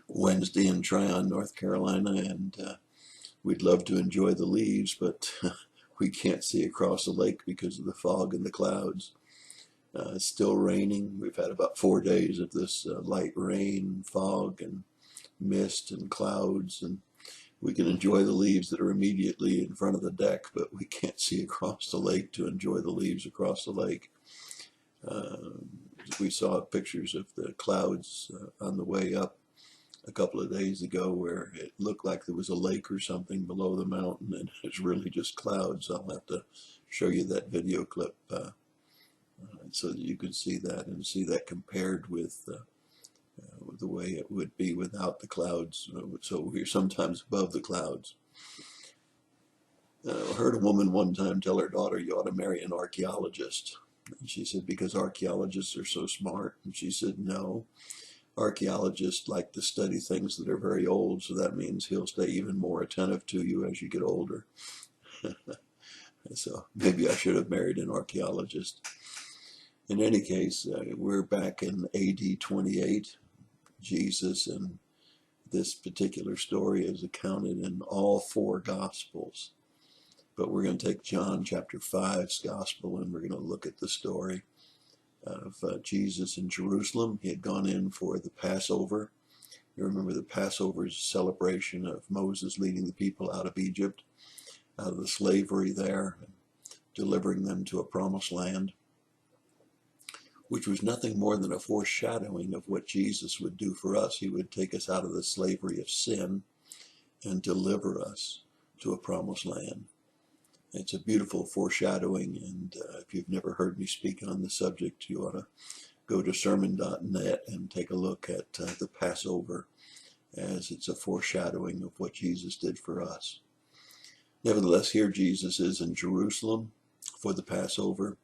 Wednesday in Tryon, North Carolina, and we'd love to enjoy the leaves, but we can't see across the lake because of the fog and the clouds. It's still raining. We've had about 4 days of this light rain, fog, and mist and clouds, and we can enjoy the leaves that are immediately in front of the deck, but we can't see across the lake to enjoy the leaves across the lake. We saw pictures of the clouds on the way up a couple of days ago where it looked like there was a lake or something below the mountain, and it's really just clouds. I'll have to show you that video clip so that you can see that and see that compared with the way it would be without the clouds. So we're sometimes above the clouds. I heard a woman one time tell her daughter, "You ought to marry an archaeologist." And she said, "Because archaeologists are so smart." And she said, "No, archaeologists like to study things that are very old, so that means he'll stay even more attentive to you as you get older." So maybe I should have married an archaeologist. In any case, we're back in AD 28. Jesus and this particular story is accounted in all four Gospels. But we're going to take John chapter 5's Gospel, and we're going to look at the story of Jesus in Jerusalem. He had gone in for the Passover. You remember the Passover is a celebration of Moses leading the people out of Egypt, out of the slavery there, and delivering them to a promised land, which was nothing more than a foreshadowing of what Jesus would do for us. He would take us out of the slavery of sin and deliver us to a promised land. It's a beautiful foreshadowing, and if you've never heard me speak on the subject, you ought to go to sermon.net and take a look at the Passover, as it's a foreshadowing of what Jesus did for us. Nevertheless, here Jesus is in Jerusalem for the Passover,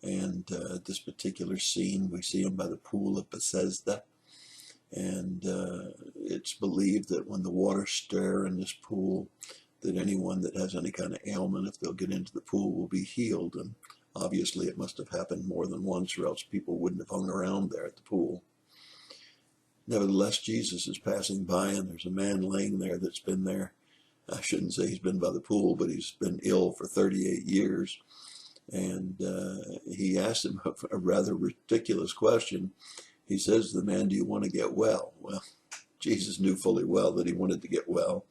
and this particular scene, we see him by the pool of Bethesda, and it's believed that when the waters stir in this pool, that anyone that has any kind of ailment, if they'll get into the pool, will be healed. And obviously it must have happened more than once, or else people wouldn't have hung around there at the pool. Nevertheless, Jesus is passing by, and there's a man laying there that's been there. I shouldn't say he's been by the pool, but he's been ill for 38 years. And he asked him a rather ridiculous question. He says to the man, "Do you want to get well?" Well, Jesus knew fully well that he wanted to get well.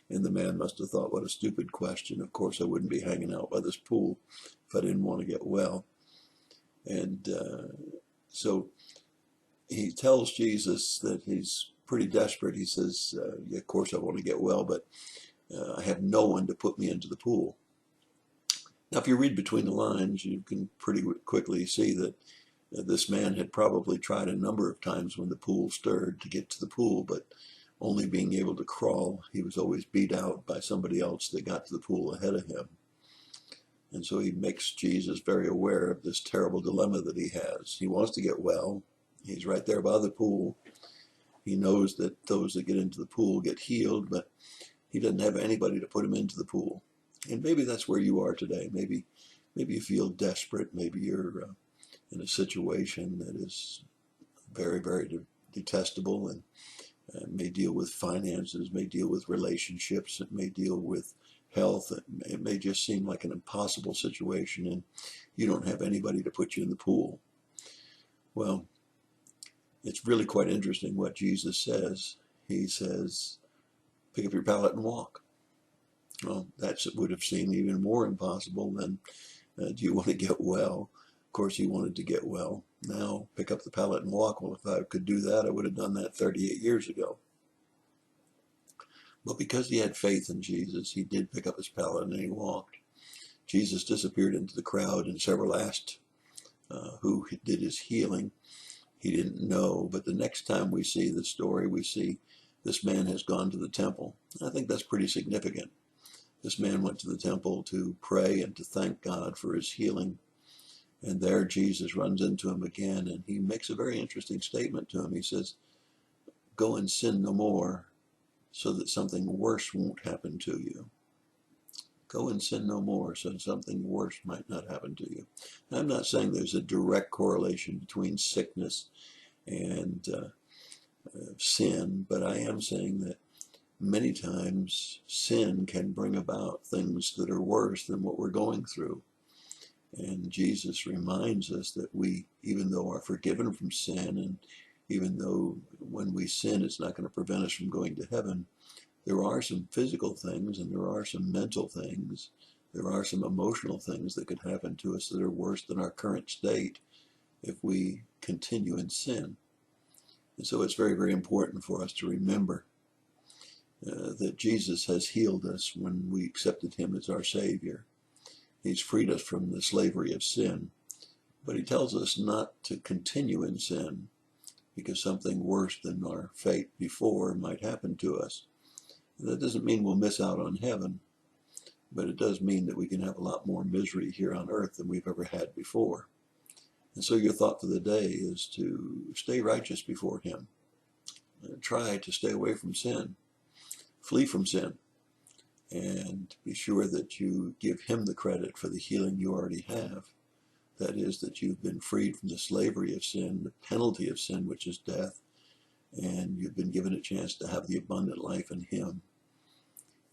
And the man must have thought, what a stupid question. Of course, I wouldn't be hanging out by this pool if I didn't want to get well. And so he tells Jesus that he's pretty desperate. He says, yeah, of course I want to get well, but I have no one to put me into the pool. Now, if you read between the lines, you can pretty quickly see that this man had probably tried a number of times when the pool stirred to get to the pool, but only being able to crawl, he was always beat out by somebody else that got to the pool ahead of him. And so he makes Jesus very aware of this terrible dilemma that he has. He wants to get well. He's right there by the pool. He knows that those that get into the pool get healed, but he doesn't have anybody to put him into the pool. And maybe that's where you are today. Maybe you feel desperate. Maybe you're in a situation that is very, very detestable, and may deal with finances, may deal with relationships, it may deal with health. It may just seem like an impossible situation, and you don't have anybody to put you in the pool. Well, it's really quite interesting what Jesus says. He says, pick up your pallet and walk. Well, that would have seemed even more impossible than, do you want to get well? Of course he wanted to get well. Now, pick up the pallet and walk. Well, if I could do that, I would have done that 38 years ago. But because he had faith in Jesus, he did pick up his pallet and he walked. Jesus disappeared into the crowd, and several asked who did his healing. He didn't know, but the next time we see the story, we see this man has gone to the temple. I think that's pretty significant. This man went to the temple to pray and to thank God for his healing. And there Jesus runs into him again, and he makes a very interesting statement to him. He says, go and sin no more, so that something worse won't happen to you. Go and sin no more, so something worse might not happen to you. Now, I'm not saying there's a direct correlation between sickness and sin, but I am saying that many times sin can bring about things that are worse than what we're going through. And Jesus reminds us that we, even though are forgiven from sin, and even though when we sin it's not going to prevent us from going to heaven, there are some physical things and there are some mental things, there are some emotional things that could happen to us that are worse than our current state if we continue in sin. And so it's very, very important for us to remember that Jesus has healed us when we accepted him as our Savior. He's freed us from the slavery of sin. But he tells us not to continue in sin because something worse than our fate before might happen to us. That doesn't mean we'll miss out on heaven, but it does mean that we can have a lot more misery here on earth than we've ever had before. And so your thought for the day is to stay righteous before him. Try to stay away from sin. Flee from sin. And be sure that you give him the credit for the healing you already have. That is, that you've been freed from the slavery of sin, the penalty of sin, which is death, and you've been given a chance to have the abundant life in him.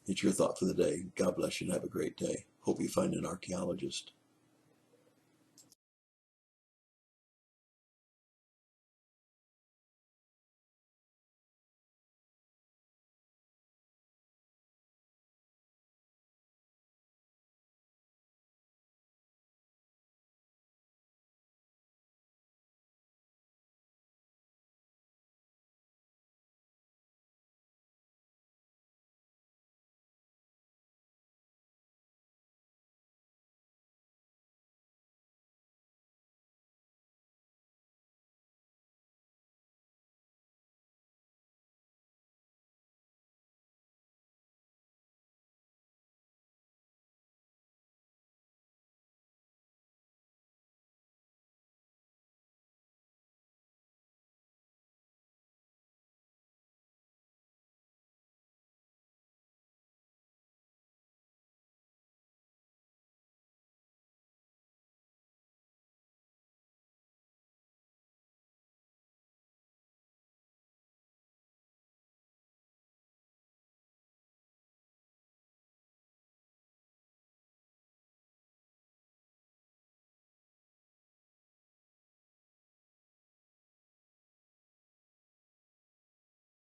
It's your thought for the day. God bless you and have a great day. Hope you find an archaeologist.